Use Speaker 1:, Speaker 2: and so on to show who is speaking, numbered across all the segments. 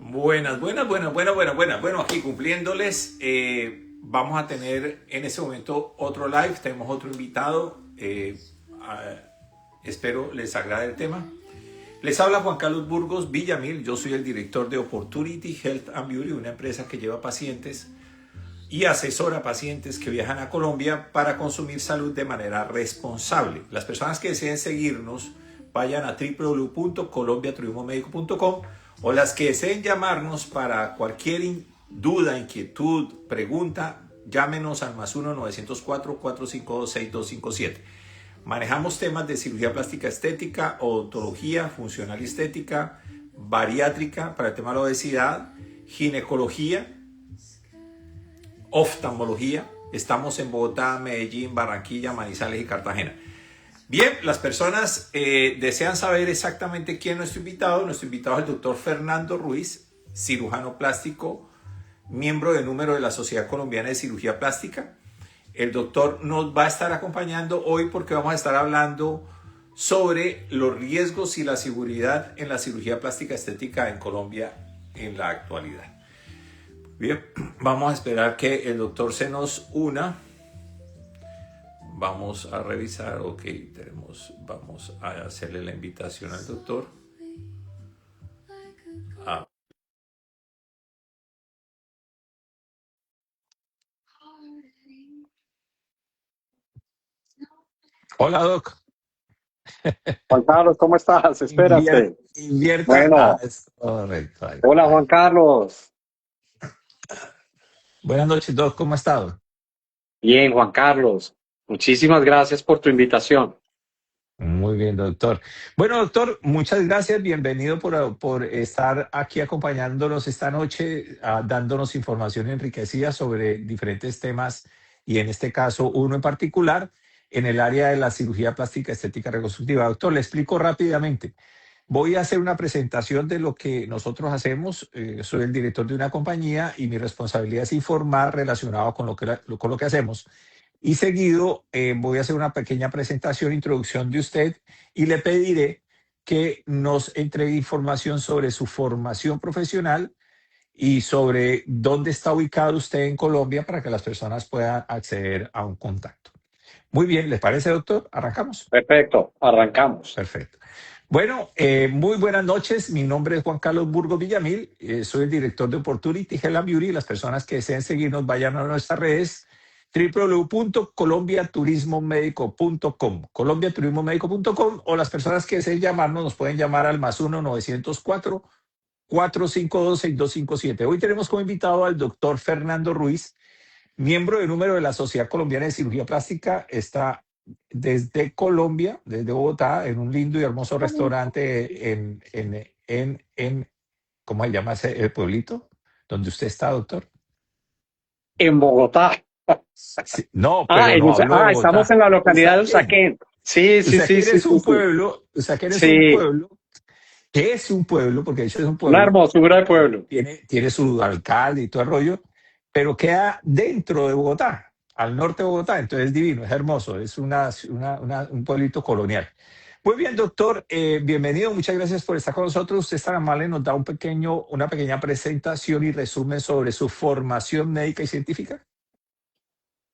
Speaker 1: Buenas. Bueno, aquí cumpliéndoles, vamos a tener en ese momento otro live, tenemos otro invitado, espero les agrade el tema. Les habla Juan Carlos Burgos Villamil, yo soy el director de Opportunity Health and Beauty, una empresa que lleva pacientes y asesora a pacientes que viajan a Colombia para consumir salud de manera responsable. Las personas que deseen seguirnos, vayan a www.colombiaturismomedico.com, o las que deseen llamarnos para cualquier duda, inquietud, pregunta, llámenos al +1 904 452 6257. Manejamos temas de cirugía plástica estética, odontología, funcional y estética, bariátrica para el tema de la obesidad, ginecología, oftalmología. Estamos en Bogotá, Medellín, Barranquilla, Manizales y Cartagena. Bien, las personas desean saber exactamente quién es nuestro invitado. Nuestro invitado es el doctor Fernando Ruiz, cirujano plástico, miembro de número de la Sociedad Colombiana de Cirugía Plástica. El doctor nos va a estar acompañando hoy porque vamos a estar hablando sobre los riesgos y la seguridad en la cirugía plástica estética en Colombia en la actualidad. Bien, vamos a esperar que el doctor se nos una. Vamos a revisar, ok, vamos a hacerle la invitación al doctor. Hola, doc.
Speaker 2: Juan Carlos, ¿cómo estás? Espérate.
Speaker 1: Invierta.
Speaker 2: Bueno,
Speaker 1: Es correcto.
Speaker 2: hola Juan Carlos.
Speaker 1: Buenas noches, doc, ¿cómo ha estado?
Speaker 2: Bien, Juan Carlos. Muchísimas gracias por tu invitación.
Speaker 1: Muy bien, doctor. Bueno, doctor, muchas gracias. Bienvenido por estar aquí acompañándonos esta noche, dándonos información enriquecida sobre diferentes temas y en este caso uno en particular en el área de la cirugía plástica estética reconstructiva. Doctor, le explico rápidamente. Voy a hacer una presentación de lo que nosotros hacemos. Soy el director de una compañía y mi responsabilidad es informar relacionado con lo que hacemos. Y seguido voy a hacer una pequeña presentación, introducción de usted, y le pediré que nos entregue información sobre su formación profesional y sobre dónde está ubicado usted en Colombia para que las personas puedan acceder a un contacto. Muy bien, ¿les parece, doctor? ¿Arrancamos?
Speaker 2: Perfecto, arrancamos.
Speaker 1: Perfecto. Bueno, muy buenas noches. Mi nombre es Juan Carlos Burgos Villamil. Soy el director de Opportunity Health and Beauty. Las personas que deseen seguirnos vayan a nuestras redes www.colombiaturismomedico.com, colombiaturismomedico.com, o las personas que deseen llamarnos nos pueden llamar al +1 904 452 6257. Hoy tenemos como invitado al doctor Fernando Ruiz, miembro de número de la Sociedad Colombiana de Cirugía Plástica. Está desde Colombia, desde Bogotá, en un lindo y hermoso restaurante en ¿cómo se llama ese pueblito donde usted está, doctor?
Speaker 2: En Bogotá.
Speaker 1: Sí, no, pero no hablo de
Speaker 2: Estamos
Speaker 1: Bogotá.
Speaker 2: en la localidad de
Speaker 1: Usaquén.
Speaker 2: Usaquén. Sí.
Speaker 1: Usaquén es un
Speaker 2: Sí,
Speaker 1: pueblo, que es un pueblo, porque de hecho es un
Speaker 2: una
Speaker 1: pueblo,
Speaker 2: hermosura de pueblo.
Speaker 1: tiene su alcalde y todo el rollo, pero queda dentro de Bogotá, al norte de Bogotá, entonces es divino, es hermoso, es un pueblito colonial. Muy bien, doctor, bienvenido, muchas gracias por estar con nosotros. Usted es tan amable, nos da una pequeña presentación y resumen sobre su formación médica y científica.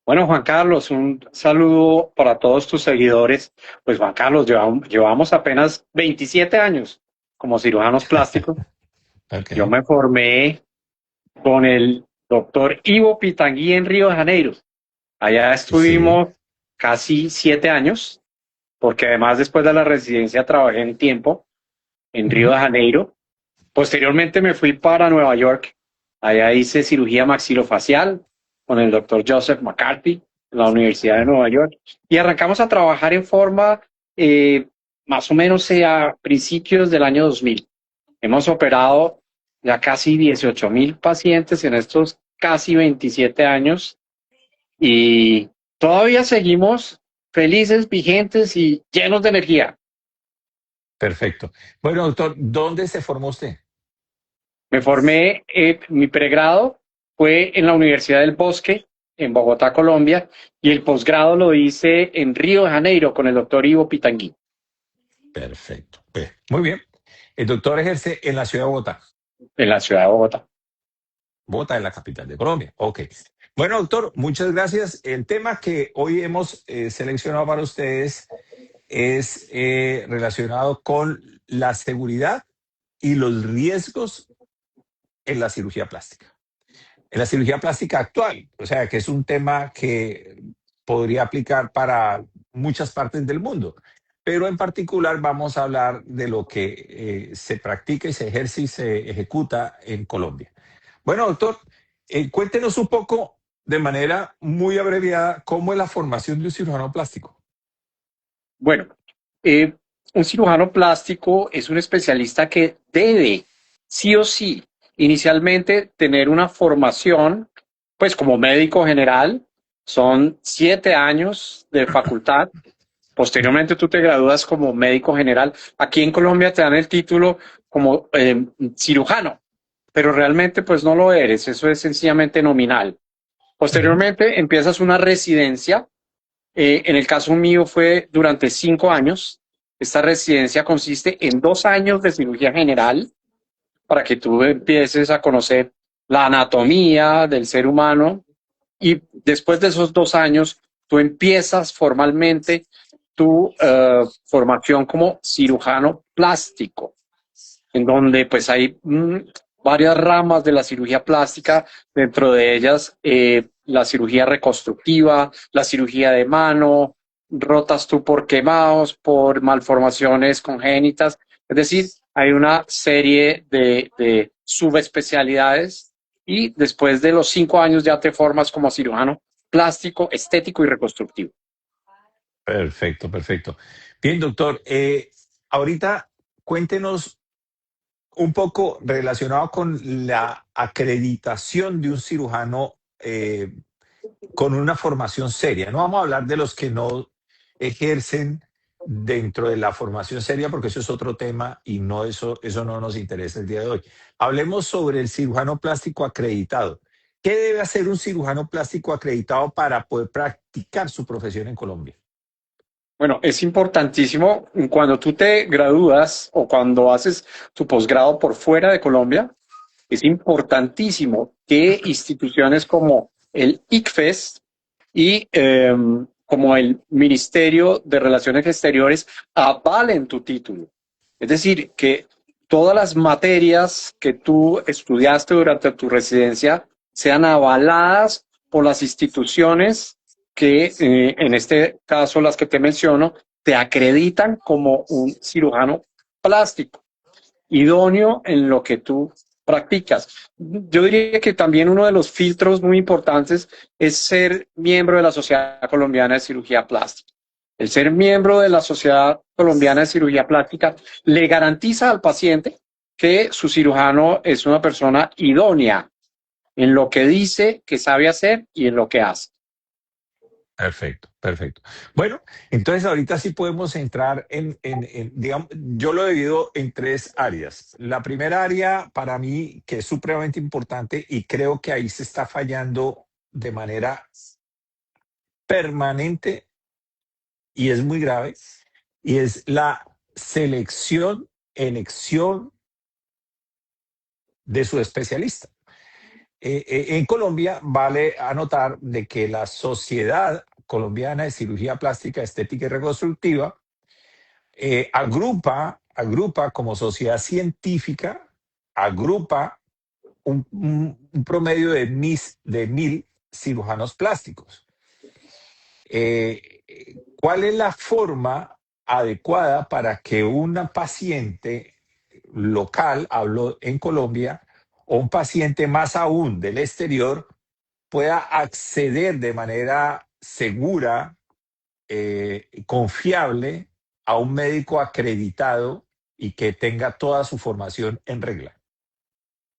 Speaker 2: Bueno, Juan Carlos, un saludo para todos tus seguidores. Pues Juan Carlos, llevamos apenas 27 años como cirujanos plásticos.
Speaker 1: Okay.
Speaker 2: Yo me formé con el doctor Ivo Pitangui en Río de Janeiro. Allá estuvimos casi 7 años, porque además después de la residencia trabajé un tiempo en Río de Janeiro. Posteriormente me fui para Nueva York. Allá hice cirugía maxilofacial con el doctor Joseph McCarthy en la Universidad de Nueva York. Y arrancamos a trabajar en forma más o menos a principios del año 2000. Hemos operado ya casi 18,000 pacientes en estos casi 27 años y todavía seguimos felices, vigentes y llenos de energía.
Speaker 1: Perfecto. Bueno, doctor, ¿dónde se formó usted?
Speaker 2: Me formé, mi pregrado fue en la Universidad del Bosque, en Bogotá, Colombia, y el posgrado lo hice en Río de Janeiro con el doctor Ivo Pitangui.
Speaker 1: Perfecto. Muy bien. El doctor ejerce en la ciudad de Bogotá.
Speaker 2: en la ciudad de Bogotá.
Speaker 1: Bogotá es la capital de Colombia. Ok. Bueno, doctor, muchas gracias. El tema que hoy hemos seleccionado para ustedes es relacionado con la seguridad y los riesgos en la cirugía plástica. En la cirugía plástica actual, o sea, que es un tema que podría aplicar para muchas partes del mundo, pero en particular vamos a hablar de lo que se practica y se ejerce y se ejecuta en Colombia. Bueno, doctor, cuéntenos un poco de manera muy abreviada cómo es la formación de un cirujano plástico.
Speaker 2: Bueno, eh, un cirujano plástico es un especialista que debe, sí o sí, inicialmente tener una formación, pues como médico general, son 7 años de facultad. Posteriormente tú te gradúas como médico general. Aquí en Colombia te dan el título como cirujano, pero realmente pues no lo eres, eso es sencillamente nominal.
Speaker 1: Ujú.
Speaker 2: Posteriormente empiezas una residencia. En el caso mío fue durante 5 años. Esta residencia consiste en 2 años de cirugía general para que tú empieces a conocer la anatomía del ser humano y después de esos 2 años tú empiezas formalmente tu formación como cirujano plástico, en donde pues hay varias ramas de la cirugía plástica, dentro de ellas la cirugía reconstructiva, la cirugía de mano, rotas tú por quemados, por malformaciones congénitas, es decir, hay una serie de subespecialidades y después de los 5 años ya te formas como cirujano plástico, estético y reconstructivo.
Speaker 1: Perfecto, perfecto. Bien, doctor, ahorita cuéntenos un poco relacionado con la acreditación de un cirujano con una formación seria. No vamos a hablar de los que no ejercen dentro de la formación seria, porque eso es otro tema y no eso no nos interesa el día de hoy. Hablemos sobre el cirujano plástico acreditado. ¿Qué debe hacer un cirujano plástico acreditado para poder practicar su profesión en Colombia?
Speaker 2: Bueno, es importantísimo cuando tú te gradúas o cuando haces tu posgrado por fuera de Colombia, es importantísimo que instituciones como el ICFES y como el Ministerio de Relaciones Exteriores avalen tu título. Es decir, que todas las materias que tú estudiaste durante tu residencia sean avaladas por las instituciones que, en este caso, las que te menciono, te acreditan como un cirujano plástico, idóneo en lo que tú practicas. Yo diría que también uno de los filtros muy importantes es ser miembro de la Sociedad Colombiana de Cirugía Plástica. El ser miembro de la Sociedad Colombiana de Cirugía Plástica le garantiza al paciente que su cirujano es una persona idónea en lo que dice que sabe hacer y en lo que hace.
Speaker 1: Perfecto, perfecto. Bueno, entonces ahorita sí podemos entrar digamos, yo lo divido en tres áreas. La primera área para mí, que es supremamente importante y creo que ahí se está fallando de manera permanente y es muy grave, y es la selección, elección de su especialista. En Colombia vale anotar de que la Sociedad Colombiana de Cirugía Plástica, Estética y Reconstructiva agrupa como sociedad científica, agrupa un promedio de 1.000 cirujanos plásticos. ¿Cuál es la forma adecuada para que una paciente local, hablo en Colombia, o un paciente más aún del exterior, pueda acceder de manera segura, confiable, a un médico acreditado y que tenga toda su formación en regla?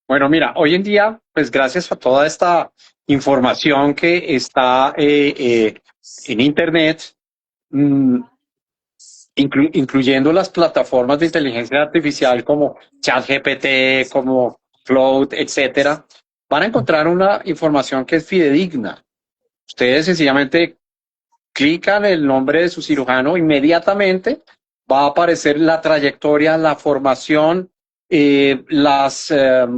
Speaker 2: Bueno, mira, hoy en día, pues gracias a toda esta información que está en Internet, mmm, incluyendo las plataformas de inteligencia artificial como ChatGPT, como Claude, etcétera, van a encontrar una información que es fidedigna. Ustedes sencillamente clican el nombre de su cirujano, inmediatamente va a aparecer la trayectoria, la formación las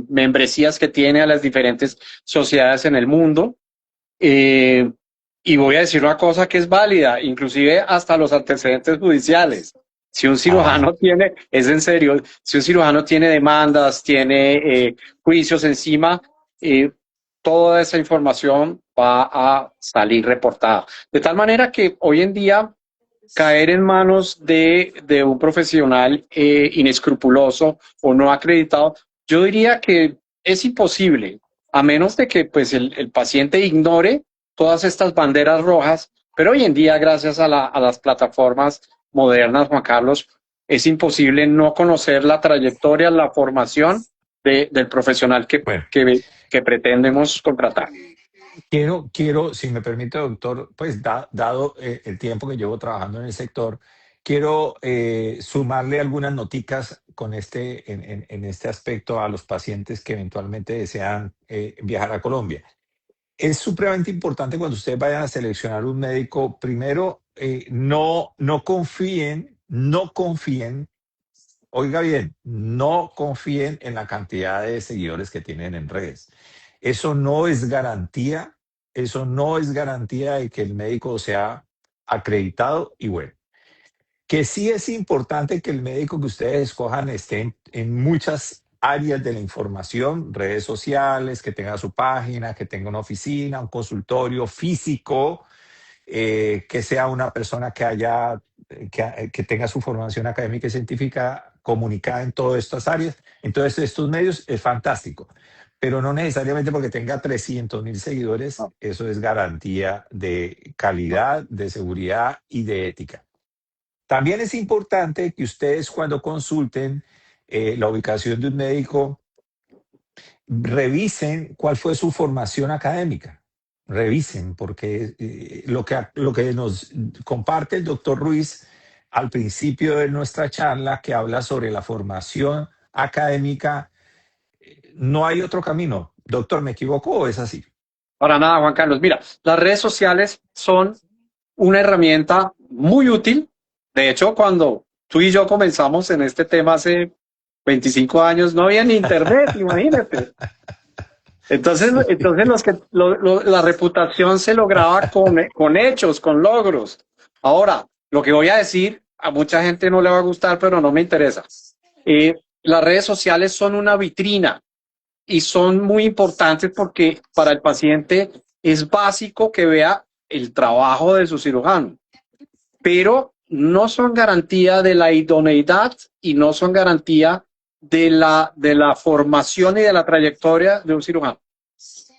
Speaker 2: membresías que tiene a las diferentes sociedades en el mundo. Y voy a decir una cosa que es válida, inclusive hasta los antecedentes judiciales. Si un cirujano tiene, es en serio, si un cirujano tiene demandas, tiene juicios encima, toda esa información va a salir reportada. De tal manera que hoy en día caer en manos de un profesional inescrupuloso o no acreditado, yo diría que es imposible, a menos de que pues, el paciente ignore todas estas banderas rojas, pero hoy en día, gracias a las plataformas modernas, Juan Carlos, es imposible no conocer la trayectoria, la formación del profesional
Speaker 1: Bueno,
Speaker 2: que pretendemos contratar.
Speaker 1: quiero, si me permite, doctor, pues dado el tiempo que llevo trabajando en el sector, quiero sumarle algunas noticas con en este aspecto a los pacientes que eventualmente desean viajar a Colombia. Es supremamente importante cuando ustedes vayan a seleccionar un médico, primero, no confíen, oiga bien, no confíen en la cantidad de seguidores que tienen en redes. Eso no es garantía, eso no es garantía de que el médico sea acreditado y bueno. Que sí es importante que el médico que ustedes escojan esté en muchas áreas de la información, redes sociales, que tenga su página, que tenga una oficina, un consultorio físico, que sea una persona que tenga su formación académica y científica comunicada en todas estas áreas. Entonces, estos medios es fantástico, pero no necesariamente porque tenga 300.000 seguidores,
Speaker 2: No,
Speaker 1: eso es garantía de calidad, de seguridad y de ética. También es importante que ustedes cuando consulten la ubicación de un médico, revisen cuál fue su formación académica. Revisen, porque lo que nos comparte el doctor Ruiz al principio de nuestra charla, que habla sobre la formación académica, no hay otro camino. Doctor, ¿me equivoco o es así?
Speaker 2: para nada, Juan Carlos. Mira, las redes sociales son una herramienta muy útil. De hecho, cuando tú y yo comenzamos en este tema hace 25 años, no había ni internet, imagínate. Entonces la reputación se lograba con hechos, con logros. Ahora, lo que voy a decir, a mucha gente no le va a gustar, pero no me interesa. Las redes sociales son una vitrina y son muy importantes porque para el paciente es básico que vea el trabajo de su cirujano, pero no son garantía de la idoneidad y no son garantía de la formación y de la trayectoria de un cirujano.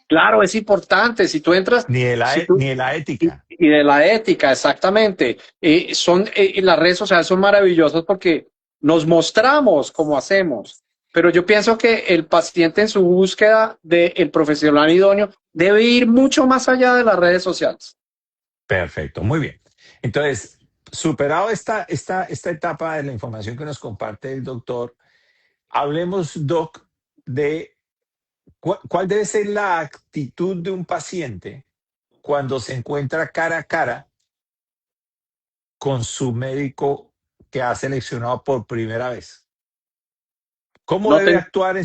Speaker 2: Claro, es importante. Si tú entras, si tú,
Speaker 1: Ni de la ética.
Speaker 2: y de la ética, exactamente. Las redes sociales son maravillosas porque nos mostramos cómo hacemos. Pero yo pienso que el paciente en su búsqueda del profesional idóneo debe ir mucho más allá de las redes sociales.
Speaker 1: Perfecto, muy bien. Entonces, superado esta etapa de la información que nos comparte el doctor, hablemos, doc, de cuál debe ser la actitud de un paciente cuando se encuentra cara a cara con su médico que ha seleccionado por primera vez. ¿Cómo
Speaker 2: No
Speaker 1: debe
Speaker 2: te,
Speaker 1: actuar,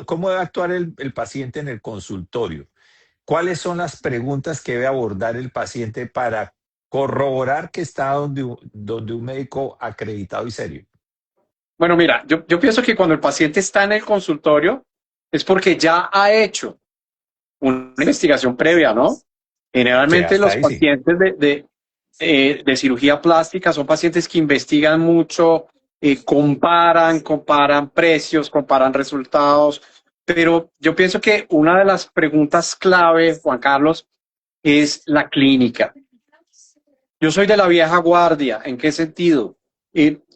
Speaker 1: cómo debe actuar el paciente en el consultorio? ¿Cuáles son las preguntas que debe abordar el paciente para corroborar que está donde un médico acreditado y serio?
Speaker 2: bueno, mira, yo pienso que cuando el paciente está en el consultorio es porque ya ha hecho una investigación previa, ¿no?
Speaker 1: Sí,
Speaker 2: Generalmente
Speaker 1: hasta
Speaker 2: los
Speaker 1: ahí sí.
Speaker 2: pacientes de cirugía plástica son pacientes que investigan mucho, comparan precios, comparan resultados, pero yo pienso que una de las preguntas clave, Juan Carlos, es la clínica. Yo soy de la vieja guardia. ¿En qué sentido?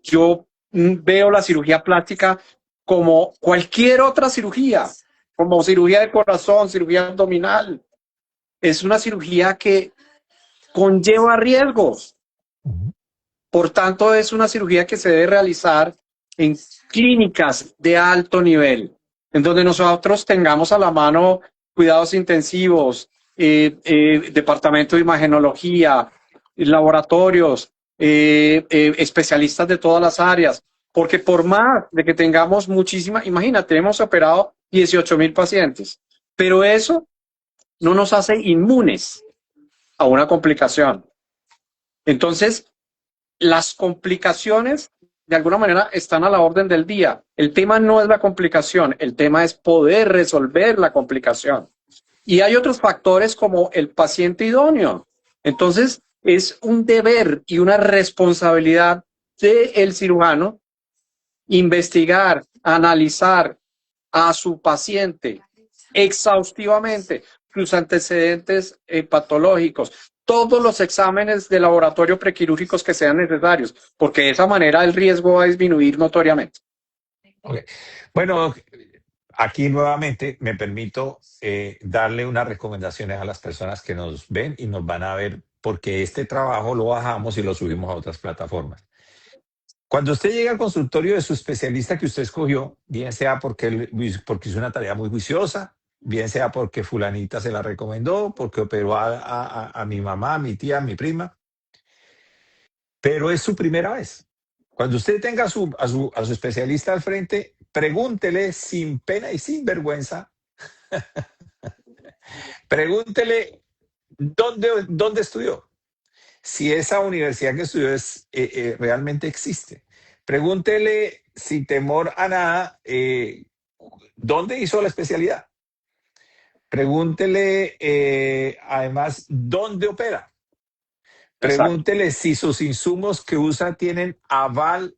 Speaker 2: Yo veo la cirugía plástica como cualquier otra cirugía, como cirugía de corazón, cirugía abdominal. Es una cirugía que conlleva riesgos.
Speaker 1: Ujú.
Speaker 2: Por tanto, es una cirugía que se debe realizar en clínicas de alto nivel, en donde nosotros tengamos a la mano cuidados intensivos, departamento de imagenología, laboratorios, especialistas de todas las áreas, Porque por más de que tengamos muchísima, imagínate, hemos operado 18.000 pacientes, pero eso no nos hace inmunes a una complicación. Entonces, las complicaciones de alguna manera están a la orden del día. El tema no es la complicación, el tema es poder resolver la complicación. Y hay otros factores como el paciente idóneo. Entonces, es un deber y una responsabilidad del cirujano investigar, analizar a su paciente exhaustivamente sus antecedentes patológicos, todos los exámenes de laboratorio prequirúrgicos que sean necesarios, porque de esa manera el riesgo va a disminuir notoriamente.
Speaker 1: Okay. Bueno, aquí nuevamente me permito darle unas recomendaciones a las personas que nos ven y nos van a ver, porque este trabajo lo bajamos y lo subimos a otras plataformas. Cuando usted llega al consultorio de su especialista que usted escogió, bien sea porque hizo una tarea muy juiciosa, bien sea porque fulanita se la recomendó, porque operó a mi mamá, a mi tía, a mi prima, pero es su primera vez. Cuando usted tenga a su especialista al frente, pregúntele sin pena y sin vergüenza, pregúntele dónde estudió, si esa universidad que estudió realmente existe. Pregúntele sin temor a nada dónde hizo la especialidad. Pregúntele además dónde opera.
Speaker 2: Exacto.
Speaker 1: Pregúntele si sus insumos que usa tienen aval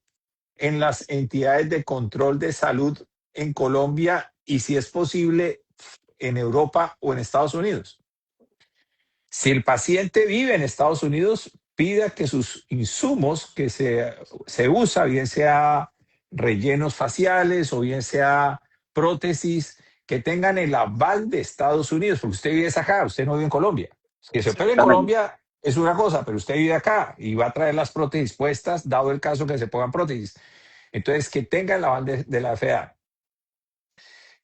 Speaker 1: en las entidades de control de salud en Colombia y si es posible en Europa o en Estados Unidos. Si el paciente vive en Estados Unidos, pida que sus insumos que se usa, bien sea rellenos faciales o bien sea prótesis, que tengan el aval de Estados Unidos, porque usted vive acá, usted no vive en Colombia. Que se opere en
Speaker 2: Exactamente.
Speaker 1: Colombia es una cosa, pero usted vive acá y va a traer las prótesis puestas, dado el caso que se pongan prótesis. Entonces, que tenga el aval de la FDA.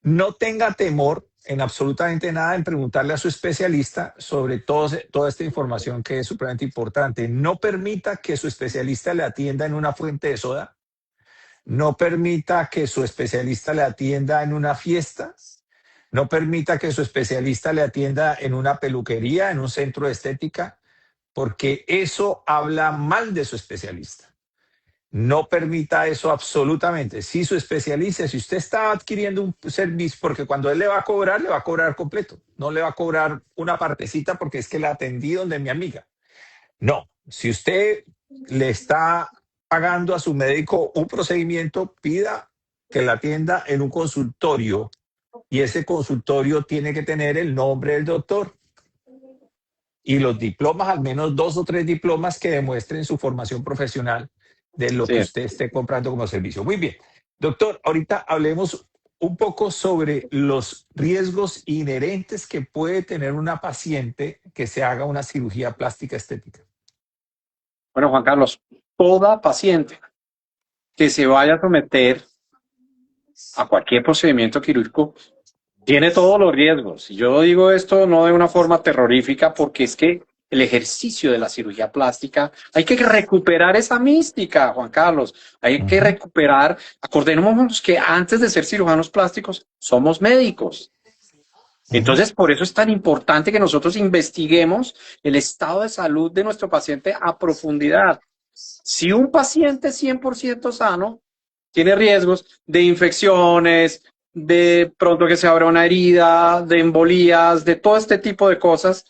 Speaker 1: No tenga temor en absolutamente nada en preguntarle a su especialista sobre toda esta información que es supremamente importante. No permita que su especialista le atienda en una fuente de soda. No permita que su especialista le atienda en una fiesta. No permita que su especialista le atienda en una peluquería, en un centro de estética, porque eso habla mal de su especialista. No permita eso absolutamente. Si su especialista, si usted está adquiriendo un servicio, porque cuando él le va a cobrar completo. No le va a cobrar una partecita porque es que la atendí donde mi amiga. No, si usted le está pagando a su médico un procedimiento, pida que la atienda en un consultorio y ese consultorio tiene que tener el nombre del doctor y los diplomas, al menos 2 o 3 diplomas que demuestren su formación profesional de lo que
Speaker 2: Sí.
Speaker 1: usted esté comprando como servicio. Muy bien. Doctor, ahorita hablemos un poco sobre los riesgos inherentes que puede tener una paciente que se haga una cirugía plástica estética.
Speaker 2: Bueno, Juan Carlos, toda paciente que se vaya a someter a cualquier procedimiento quirúrgico tiene todos los riesgos. Y yo digo esto no de una forma terrorífica, porque es que el ejercicio de la cirugía plástica, hay que recuperar esa mística, Juan Carlos. Hay que
Speaker 1: Ujú,
Speaker 2: recuperar, acordémonos que antes de ser cirujanos plásticos, somos médicos.
Speaker 1: ujú.
Speaker 2: Entonces, por eso es tan importante que nosotros investiguemos el estado de salud de nuestro paciente a profundidad. Si un paciente 100% sano tiene riesgos de infecciones, de pronto que se abra una herida, de embolías, de todo este tipo de cosas,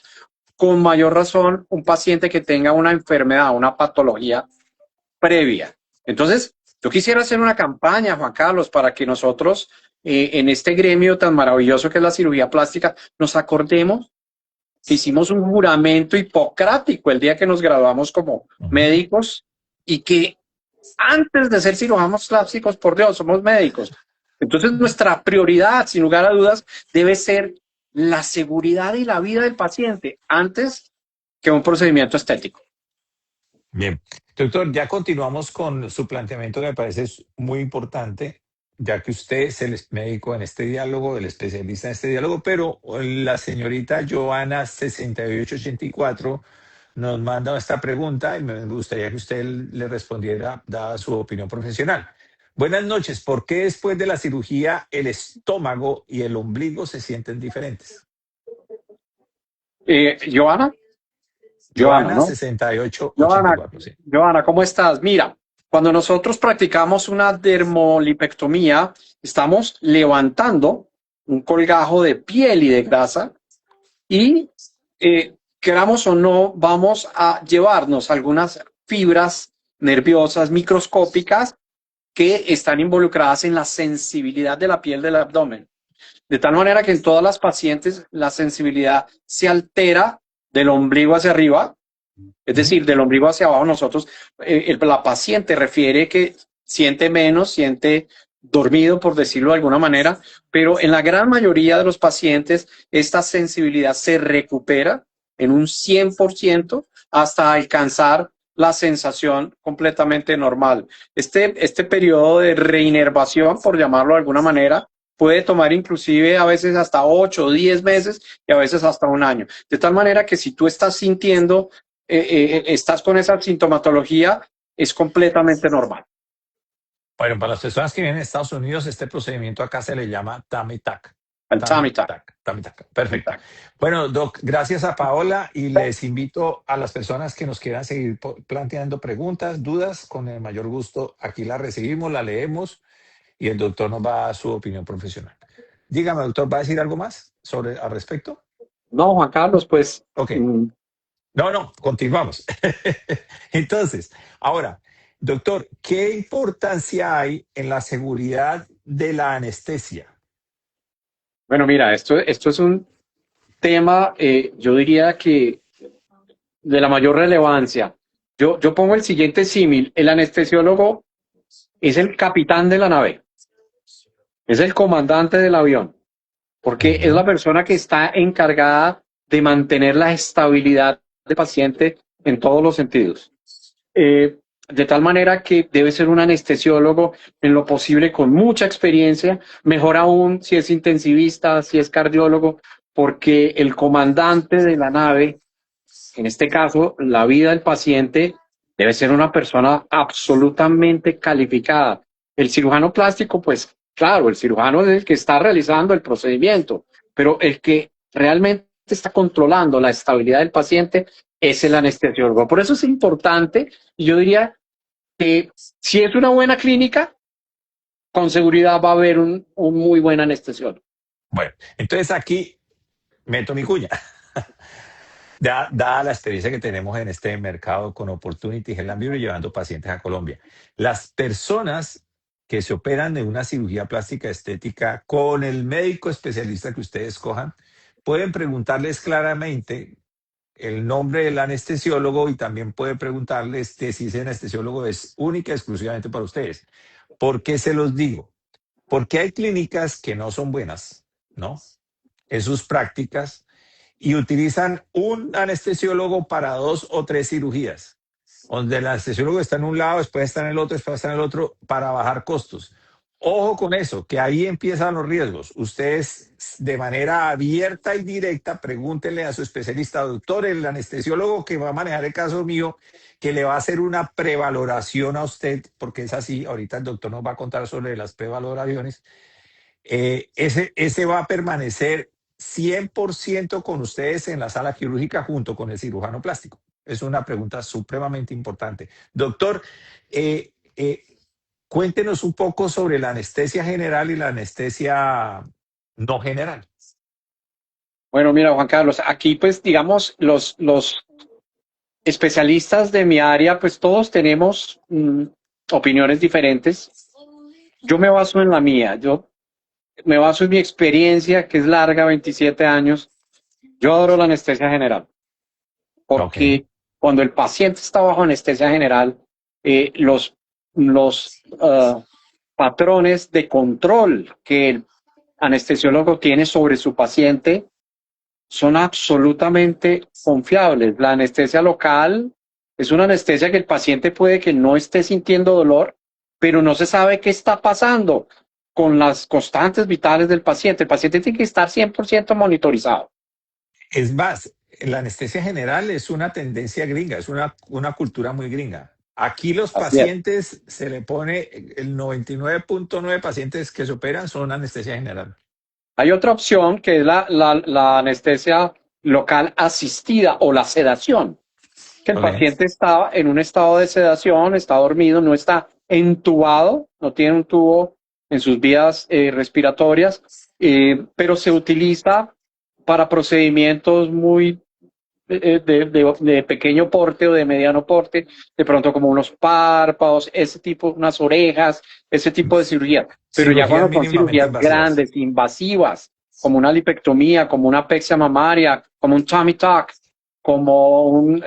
Speaker 2: con mayor razón un paciente que tenga una enfermedad, una patología previa. Entonces, yo quisiera hacer una campaña, Juan Carlos, para que nosotros en este gremio tan maravilloso que es la cirugía plástica, nos acordemos que hicimos un juramento hipocrático el día que nos graduamos como
Speaker 1: Ujú.
Speaker 2: médicos y que antes de ser cirujanos plásticos, por Dios, somos médicos. Entonces, nuestra prioridad, sin lugar a dudas, debe ser la seguridad y la vida del paciente antes que un procedimiento estético.
Speaker 1: Bien. Doctor, ya continuamos con su planteamiento que me parece muy importante, ya que usted es el médico en este diálogo, el especialista en este diálogo, pero la señorita Joana 6884 nos manda esta pregunta y me gustaría que usted le respondiera dada su opinión profesional. Buenas noches. ¿Por qué después de la cirugía el estómago y el ombligo se sienten diferentes?
Speaker 2: Joana, Joana,
Speaker 1: Joana
Speaker 2: ¿no?
Speaker 1: 6884, sí.
Speaker 2: Joana, ¿cómo estás? Mira, cuando nosotros practicamos una dermolipectomía, estamos levantando un colgajo de piel y de grasa y, queramos o no, vamos a llevarnos algunas fibras nerviosas microscópicas que están involucradas en la sensibilidad de la piel del abdomen. De tal manera que en todas las pacientes la sensibilidad se altera del ombligo hacia arriba, es decir, del ombligo hacia abajo. Nosotros, la paciente refiere que siente menos, siente dormido, por decirlo de alguna manera, pero en la gran mayoría de los pacientes esta sensibilidad se recupera en un 100% hasta alcanzar la sensación completamente normal. Este periodo de reinervación, por llamarlo de alguna manera, puede tomar inclusive a veces hasta 8 o 10 meses y a veces hasta un año. De tal manera que si tú estás sintiendo, estás con esa sintomatología, es completamente normal.
Speaker 1: Bueno, para las personas que vienen de Estados Unidos, este procedimiento acá se le llama tummy tuck.
Speaker 2: El tummy tuck.
Speaker 1: Tummy tuck. Perfecto. Bueno, Doc, gracias a Paola y les invito a las personas que nos quieran seguir planteando preguntas, dudas, con el mayor gusto. Aquí la recibimos, la leemos y el doctor nos va a dar su opinión profesional. Dígame, doctor, ¿va a decir algo más al respecto?
Speaker 2: No, Juan Carlos, pues.
Speaker 1: Ok. No, continuamos. Entonces, ahora, doctor, ¿qué importancia hay en la seguridad de la anestesia?
Speaker 2: Bueno, mira, esto es un tema, yo diría que de la mayor relevancia. Yo pongo el siguiente símil: el anestesiólogo es el capitán de la nave, es el comandante del avión, porque es la persona que está encargada de mantener la estabilidad del paciente en todos los sentidos. De tal manera que debe ser un anestesiólogo en lo posible con mucha experiencia, mejor aún si es intensivista, si es cardiólogo, porque el comandante de la nave, en este caso la vida del paciente, debe ser una persona absolutamente calificada. El cirujano plástico, pues claro, el cirujano es el que está realizando el procedimiento, pero el que realmente está controlando la estabilidad del paciente es el anestesiólogo. Por eso es importante, y yo diría que si es una buena clínica, con seguridad va a haber un muy buen anestesiólogo.
Speaker 1: Bueno, entonces aquí meto mi cuña. Dada la experiencia que tenemos en este mercado con Opportunity Health and Beauty llevando pacientes a Colombia, las personas que se operan de una cirugía plástica estética con el médico especialista que ustedes escojan, pueden preguntarles claramente el nombre del anestesiólogo y también puede preguntarles que si ese anestesiólogo es única y exclusivamente para ustedes. ¿Por qué se los digo? Porque hay clínicas que no son buenas, ¿no? En sus prácticas y utilizan un anestesiólogo para 2 o 3 cirugías, donde el anestesiólogo está en un lado, después está en el otro, después está en el otro, para bajar costos. Ojo con eso, que ahí empiezan los riesgos. Ustedes, de manera abierta y directa, pregúntenle a su especialista: doctor, el anestesiólogo que va a manejar el caso mío, que le va a hacer una prevaloración a usted, porque es así, ahorita el doctor nos va a contar sobre las prevaloraciones, ese va a permanecer 100% con ustedes en la sala quirúrgica junto con el cirujano plástico. Es una pregunta supremamente importante. Doctor, cuéntenos un poco sobre la anestesia general y la anestesia no general.
Speaker 2: Bueno, mira, Juan Carlos, aquí pues digamos los especialistas de mi área, pues todos tenemos opiniones diferentes. Yo me baso en la mía, yo me baso en mi experiencia, que es larga, 27 años. Yo adoro la anestesia general, porque cuando el paciente está bajo anestesia general, los patrones de control que el anestesiólogo tiene sobre su paciente son absolutamente confiables. La anestesia local es una anestesia que el paciente puede que no esté sintiendo dolor, pero no se sabe qué está pasando con las constantes vitales del paciente. El paciente tiene que estar 100% monitorizado.
Speaker 1: Es más, la anestesia general es una tendencia gringa, es una cultura muy gringa. Aquí los
Speaker 2: Así es.
Speaker 1: pacientes se le pone, el 99.9 pacientes que se operan son anestesia general.
Speaker 2: Hay otra opción que es la anestesia local asistida o la sedación, que el
Speaker 1: Ok.
Speaker 2: paciente está en un estado de sedación, está dormido, no está entubado, no tiene un tubo en sus vías respiratorias, pero se utiliza para procedimientos muy de pequeño porte o de mediano porte, de pronto como unos párpados, ese tipo, unas orejas, ese tipo de cirugía. Pero ya
Speaker 1: Cirugías
Speaker 2: cuando son
Speaker 1: mínimamente
Speaker 2: cirugías
Speaker 1: invasivas.
Speaker 2: grandes, invasivas, como una lipectomía, como una apexia mamaria, como un tummy tuck, como un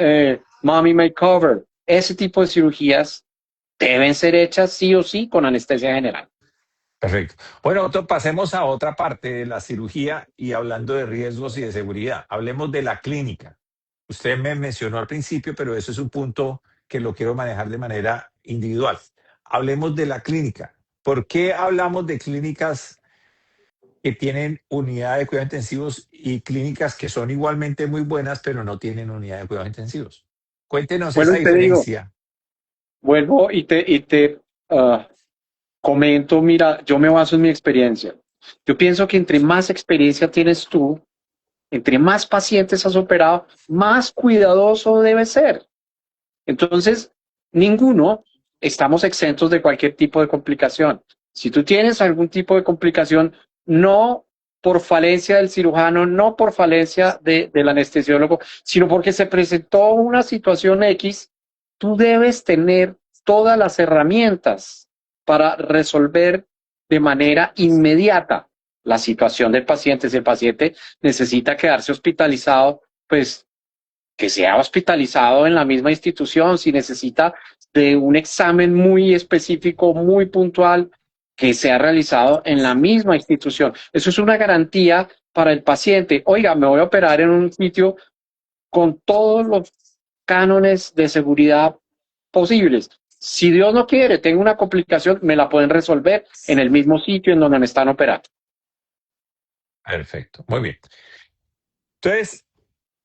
Speaker 2: mommy makeover, ese tipo de cirugías deben ser hechas sí o sí con anestesia general.
Speaker 1: Perfecto. Bueno, doctor, pasemos a otra parte de la cirugía y hablando de riesgos y de seguridad. Hablemos de la clínica. Usted me mencionó al principio, pero eso es un punto que lo quiero manejar de manera individual. Hablemos de la clínica. ¿Por qué hablamos de clínicas que tienen unidad de cuidados intensivos y clínicas que son igualmente muy buenas, pero no tienen unidad de cuidados intensivos? Cuéntenos
Speaker 2: Bueno,
Speaker 1: esa
Speaker 2: y te digo,
Speaker 1: diferencia.
Speaker 2: vuelvo y te comento, mira, yo me baso en mi experiencia. Yo pienso que entre más experiencia tienes tú, entre más pacientes has operado, más cuidadoso debe ser. Entonces, ninguno estamos exentos de cualquier tipo de complicación. Si tú tienes algún tipo de complicación, no por falencia del cirujano, no por falencia del anestesiólogo, sino porque se presentó una situación X, tú debes tener todas las herramientas para resolver de manera inmediata la situación del paciente. Si el paciente necesita quedarse hospitalizado, pues que sea hospitalizado en la misma institución, si necesita de un examen muy específico, muy puntual, que sea realizado en la misma institución. Eso es una garantía para el paciente. Oiga, me voy a operar en un sitio con todos los cánones de seguridad posibles. Si Dios no quiere, tengo una complicación, me la pueden resolver en el mismo sitio en donde me están operando.
Speaker 1: Perfecto, muy bien. Entonces,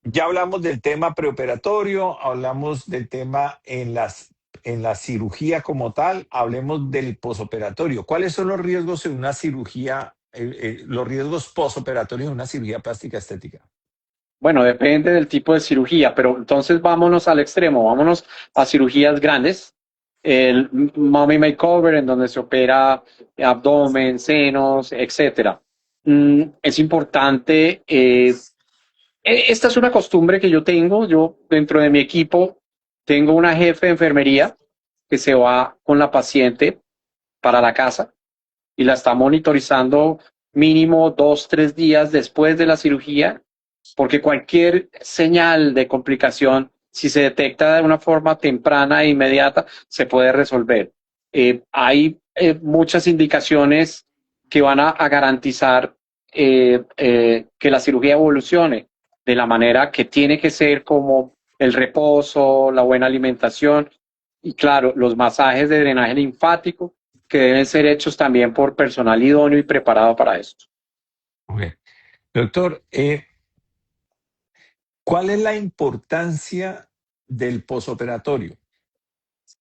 Speaker 1: ya hablamos del tema preoperatorio, hablamos del tema en la cirugía como tal, hablemos del posoperatorio. ¿Cuáles son los riesgos en una cirugía, los riesgos posoperatorios en una cirugía plástica estética?
Speaker 2: Bueno, depende del tipo de cirugía, pero entonces vámonos al extremo, vámonos a cirugías grandes. El mommy makeover, en donde se opera abdomen, senos, etcétera. Es importante. Esta es una costumbre que yo tengo. Yo, dentro de mi equipo, tengo una jefe de enfermería que se va con la paciente para la casa y la está monitorizando mínimo 2, 3 días después de la cirugía, porque cualquier señal de complicación, si se detecta de una forma temprana e inmediata, se puede resolver. Hay muchas indicaciones que van a garantizar que la cirugía evolucione de la manera que tiene que ser, como el reposo, la buena alimentación y, claro, los masajes de drenaje linfático que deben ser hechos también por personal idóneo y preparado para esto.
Speaker 1: Ok. Doctor, ¿cuál es la importancia del posoperatorio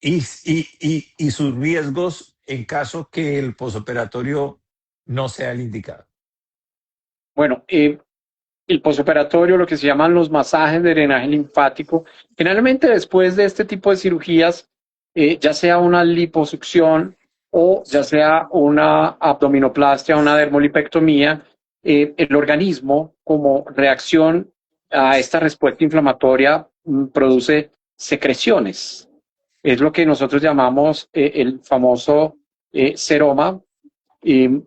Speaker 1: y sus riesgos en caso que el posoperatorio no sea el indicado?
Speaker 2: Bueno, el posoperatorio, lo que se llaman los masajes de drenaje linfático, generalmente después de este tipo de cirugías, ya sea una liposucción o ya sea una abdominoplastia, una dermolipectomía, el organismo, como reacción a esta respuesta inflamatoria, produce secreciones. Es lo que nosotros llamamos el famoso seroma. eh,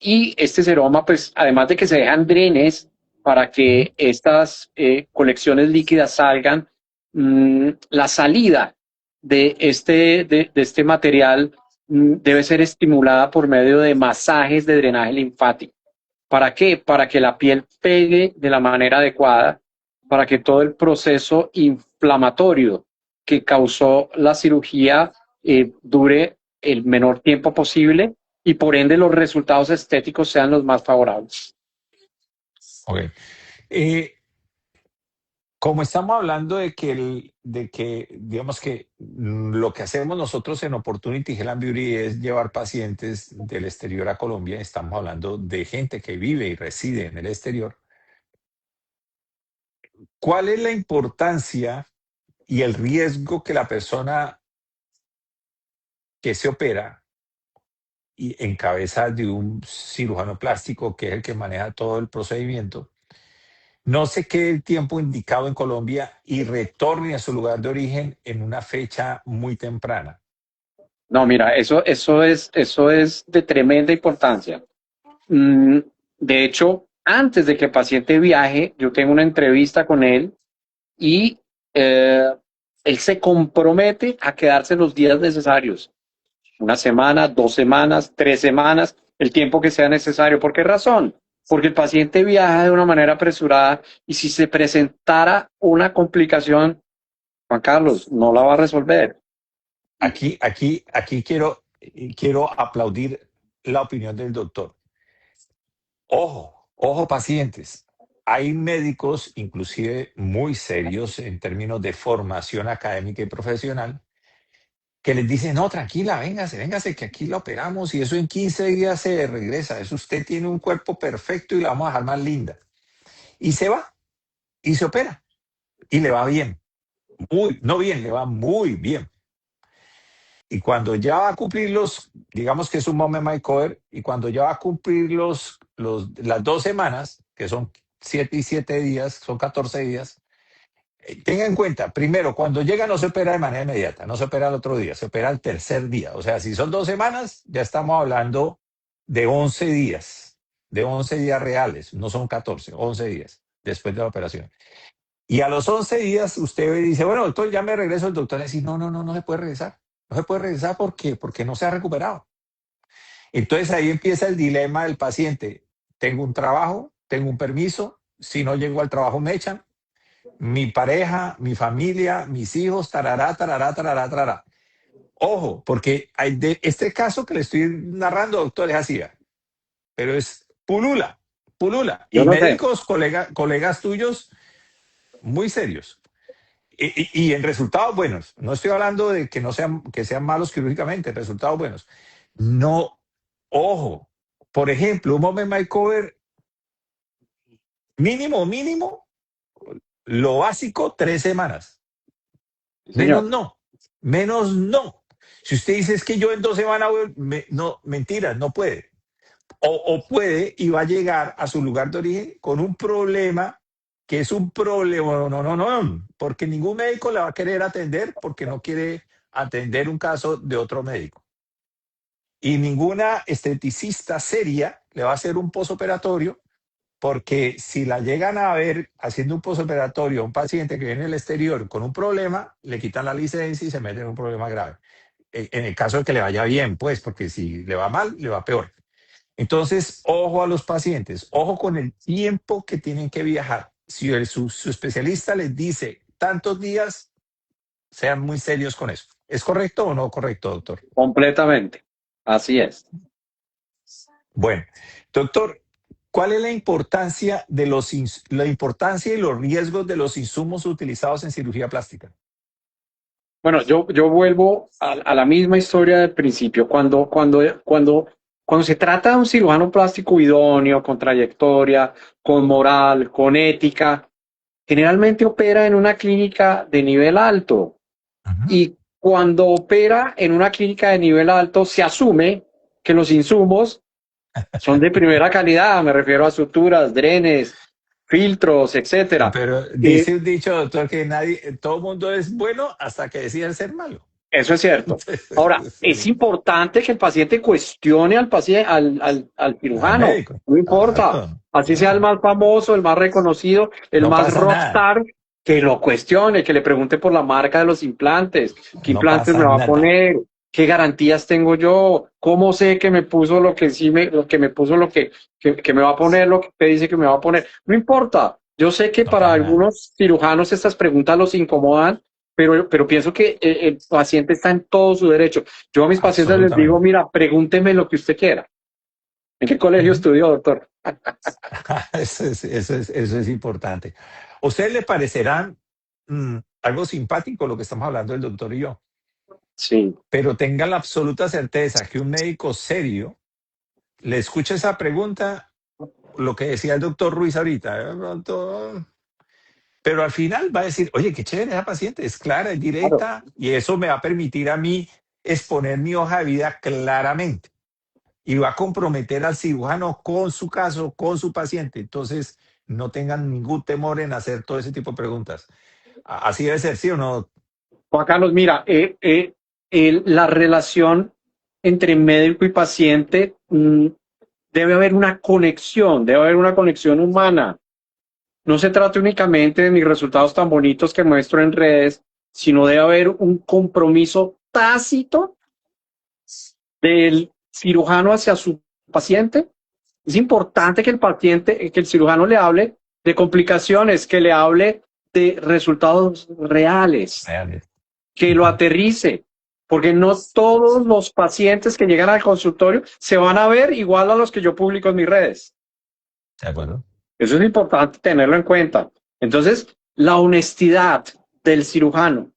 Speaker 2: y este seroma, pues, además de que se dejan drenes para
Speaker 1: Ujú.
Speaker 2: que estas colecciones líquidas salgan, la salida de este material debe ser estimulada por medio de masajes de drenaje linfático. ¿Para qué? Para que la piel pegue de la manera adecuada, para que todo el proceso inflamatorio que causó la cirugía dure el menor tiempo posible y por ende los resultados estéticos sean los más favorables.
Speaker 1: Ok. Eh, como estamos hablando digamos que lo que hacemos nosotros en Opportunity Health and Beauty es llevar pacientes del exterior a Colombia, estamos hablando de gente que vive y reside en el exterior. ¿Cuál es la importancia y el riesgo que la persona que se opera y en cabeza de un cirujano plástico, que es el que maneja todo el procedimiento, no se quede el tiempo indicado en Colombia y retorne a su lugar de origen en una fecha muy temprana?
Speaker 2: No, mira, eso es de tremenda importancia. De hecho, antes de que el paciente viaje, yo tengo una entrevista con él y eh, él se compromete a quedarse los días necesarios. Una semana, 2 semanas, 3 semanas, el tiempo que sea necesario. ¿Por qué razón? Porque el paciente viaja de una manera apresurada y si se presentara una complicación, Juan Carlos, no la va a resolver.
Speaker 1: Aquí quiero aplaudir la opinión del doctor. Ojo pacientes. Hay médicos, inclusive muy serios en términos de formación académica y profesional, que les dicen, no, tranquila, véngase, que aquí la operamos y eso en 15 días se regresa. Eso usted tiene un cuerpo perfecto y la vamos a dejar más linda. Y se va y se opera y le va bien. No bien, le va muy bien. Y cuando ya va a cumplir digamos que es un moment makeover, y cuando ya va a cumplir las 2 semanas, que son 7 y 7 días, son 14 días, tenga en cuenta, primero, cuando llega no se opera de manera inmediata, no se opera al otro día, se opera al tercer día. O sea, si son 2 semanas, ya estamos hablando de 11 días, de 11 días reales, no son 14, 11 días después de la operación. Y a los 11 días usted dice, bueno, doctor, ya me regreso. El doctor le dice, no se puede regresar. No se puede regresar porque no se ha recuperado. Entonces ahí empieza el dilema del paciente. Tengo un trabajo, tengo un permiso, si no llego al trabajo me echan. Mi pareja, mi familia, mis hijos, tarará, tarará, tarará, tarará. Ojo, porque hay este caso que le estoy narrando, doctor, es así, pero es pulula.
Speaker 2: Yo
Speaker 1: Y
Speaker 2: no sé.
Speaker 1: médicos, colegas tuyos, muy serios. Y en resultados buenos. No estoy hablando de que que sean malos quirúrgicamente, resultados buenos. No, ojo. Por ejemplo, un moment makeover mínimo, lo básico, 3 semanas.
Speaker 2: Sí,
Speaker 1: Menos
Speaker 2: señor.
Speaker 1: no. Menos no. Si usted dice es que yo en 2 semanas, no, mentira, no puede. O puede y va a llegar a su lugar de origen con un problema que es un problema, no, porque ningún médico le va a querer atender porque no quiere atender un caso de otro médico. Y ninguna esteticista seria le va a hacer un posoperatorio porque si la llegan a ver haciendo un posoperatorio a un paciente que viene del exterior con un problema, le quitan la licencia y se meten en un problema grave. En el caso de que le vaya bien, pues, porque si le va mal, le va peor. Entonces, ojo a los pacientes, ojo con el tiempo que tienen que viajar. Si su especialista les dice tantos días, sean muy serios con eso. ¿Es correcto o no correcto, doctor?
Speaker 2: Completamente. Así es.
Speaker 1: Bueno, doctor, ¿cuál es la importancia y los riesgos de los insumos utilizados en cirugía plástica?
Speaker 2: Bueno, yo vuelvo a la misma historia del principio. Cuando se trata de un cirujano plástico idóneo, con trayectoria, con moral, con ética, generalmente opera en una clínica de nivel alto.
Speaker 1: Ujú.
Speaker 2: Y cuando opera en una clínica de nivel alto, se asume que los insumos son de primera calidad. Me refiero a suturas, drenes, filtros, etcétera.
Speaker 1: Pero
Speaker 2: Eh,
Speaker 1: dice un dicho, doctor, que todo el mundo es bueno hasta que deciden ser malo.
Speaker 2: Eso es cierto. Ahora, es importante que el paciente cuestione al paciente, al
Speaker 1: Al
Speaker 2: cirujano.
Speaker 1: médico.
Speaker 2: No importa.
Speaker 1: Claro,
Speaker 2: Así sea el
Speaker 1: claro.
Speaker 2: más famoso, el más reconocido, el
Speaker 1: No
Speaker 2: más
Speaker 1: pasa nada.
Speaker 2: rockstar, que lo cuestione, que le pregunte por la marca de los implantes, qué
Speaker 1: No
Speaker 2: implantes me
Speaker 1: pasa
Speaker 2: va a
Speaker 1: nada.
Speaker 2: poner, qué garantías tengo yo, cómo sé que me puso lo que sí lo que me puso que me va a poner, lo que dice que me va a poner. No importa. Yo sé que
Speaker 1: No
Speaker 2: para
Speaker 1: pasa nada.
Speaker 2: algunos cirujanos estas preguntas los incomodan, pero pienso que el paciente está en todo su derecho. Yo a mis pacientes les digo,
Speaker 1: Absolutamente.
Speaker 2: mira, pregúnteme lo que usted quiera. ¿En qué colegio
Speaker 1: Ujú.
Speaker 2: estudió, doctor?
Speaker 1: Eso es importante. A ustedes le parecerán algo simpático lo que estamos hablando el doctor y yo,
Speaker 2: Sí.
Speaker 1: pero tengan la absoluta certeza que un médico serio le escucha esa pregunta, lo que decía el doctor Ruiz ahorita, de pronto, pero al final va a decir, oye, qué chévere esa paciente, es clara, es
Speaker 2: Claro.
Speaker 1: directa, y eso me va a permitir a mí exponer mi hoja de vida claramente. Y va a comprometer al cirujano con su caso, con su paciente. Entonces, no tengan ningún temor en hacer todo ese tipo de preguntas. Así debe ser, ¿sí o no?
Speaker 2: Juan Carlos, mira, la relación entre médico y paciente, debe haber una conexión humana. No se trata únicamente de mis resultados tan bonitos que muestro en redes, sino debe haber un compromiso tácito del cirujano hacia su paciente. Es importante que el paciente, que el cirujano le hable de complicaciones, que le hable de resultados reales,
Speaker 1: Reales.
Speaker 2: que lo aterrice, porque no todos los pacientes que llegan al consultorio se van a ver igual a los que yo publico en mis redes.
Speaker 1: De acuerdo.
Speaker 2: Eso es importante tenerlo en cuenta. Entonces, la honestidad del cirujano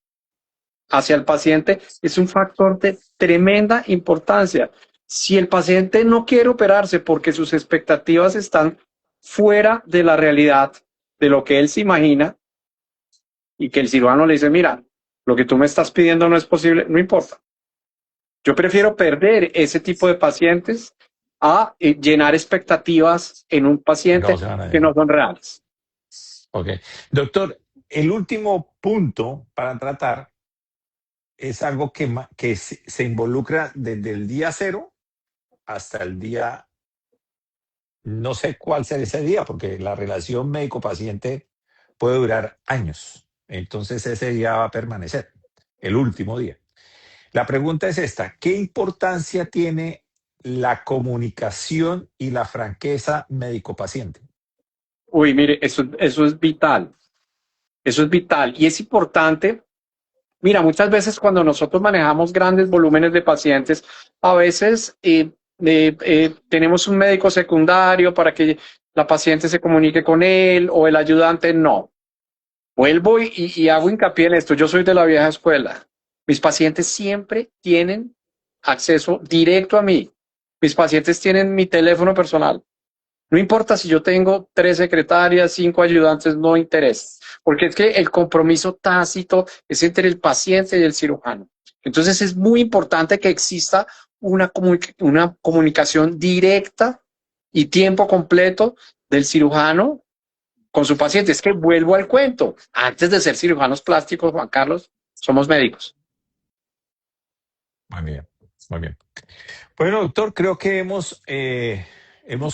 Speaker 2: hacia el paciente es un factor de tremenda importancia. Si el paciente no quiere operarse porque sus expectativas están fuera de la realidad, de lo que él se imagina, y que el cirujano le dice, mira, lo que tú me estás pidiendo no es posible, no importa. Yo prefiero perder ese tipo de pacientes a llenar expectativas en un paciente
Speaker 1: No se van a
Speaker 2: que
Speaker 1: ir.
Speaker 2: no son reales.
Speaker 1: Ok. Doctor, el último punto para tratar es algo que se involucra desde el día cero hasta el día, no sé cuál será ese día, porque la relación médico-paciente puede durar años. Entonces ese día va a permanecer, el último día. La pregunta es esta, ¿qué importancia tiene la comunicación y la franqueza médico-paciente?
Speaker 2: Uy, mire, eso es vital. Eso es vital. Y es importante. Mira, muchas veces cuando nosotros manejamos grandes volúmenes de pacientes, a veces tenemos un médico secundario para que la paciente se comunique con él o el ayudante. No. Vuelvo y hago hincapié en esto. Yo soy de la vieja escuela. Mis pacientes siempre tienen acceso directo a mí. Mis pacientes tienen mi teléfono personal. No importa si yo tengo 3 secretarias, 5 ayudantes, no interesa, porque es que el compromiso tácito es entre el paciente y el cirujano. Entonces es muy importante que exista una comunicación directa y tiempo completo del cirujano con su paciente. Es que vuelvo al cuento. Antes de ser cirujanos plásticos, Juan Carlos, somos médicos.
Speaker 1: Muy bien, muy bien. Bueno, doctor, creo que hemos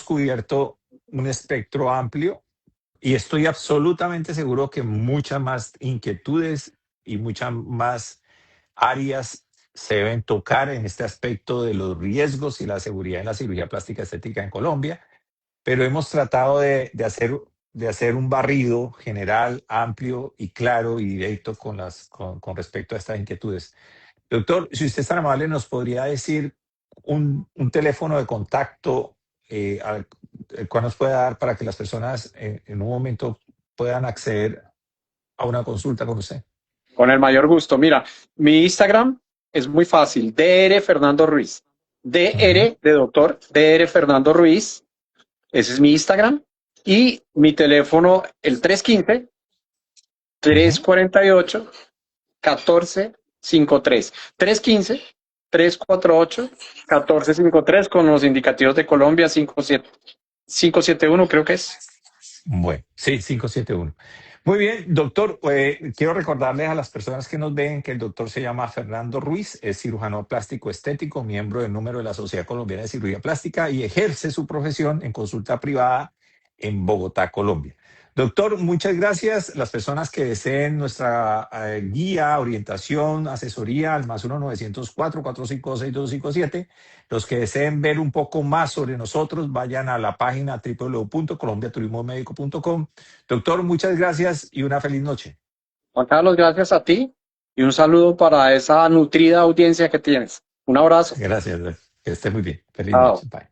Speaker 1: cubierto un espectro amplio y estoy absolutamente seguro que muchas más inquietudes y muchas más áreas se deben tocar en este aspecto de los riesgos y la seguridad en la cirugía plástica estética en Colombia, pero hemos tratado de hacer un barrido general, amplio y claro y directo con respecto a estas inquietudes. Doctor, si usted es tan amable, ¿nos podría decir un teléfono de contacto el cual nos pueda dar para que las personas en un momento puedan acceder a una consulta con usted?
Speaker 2: Con el mayor gusto. Mira, mi Instagram es muy fácil. DR Fernando Ruiz.
Speaker 1: Ujú.
Speaker 2: DR de doctor, DR Fernando Ruiz. Ese es mi Instagram. Y mi teléfono, el 315
Speaker 1: Ujú.
Speaker 2: 348 1453. 315 348 1453 con los indicativos de Colombia 571 creo que es.
Speaker 1: Bueno, sí, 571. Muy bien, doctor. Quiero recordarles a las personas que nos ven que el doctor se llama Fernando Ruiz, es cirujano plástico estético, miembro del número de la Sociedad Colombiana de Cirugía Plástica y ejerce su profesión en consulta privada en Bogotá, Colombia. Doctor, muchas gracias. Las personas que deseen nuestra guía, orientación, asesoría al +1-904-456-257. Los que deseen ver un poco más sobre nosotros, vayan a la página www.colombiaturismomedico.com. Doctor, muchas gracias y una feliz noche.
Speaker 2: Juan Carlos, gracias a ti y un saludo para esa nutrida audiencia que tienes. Un abrazo.
Speaker 1: Gracias. Que esté muy bien. Feliz
Speaker 2: Chao.
Speaker 1: noche. Bye.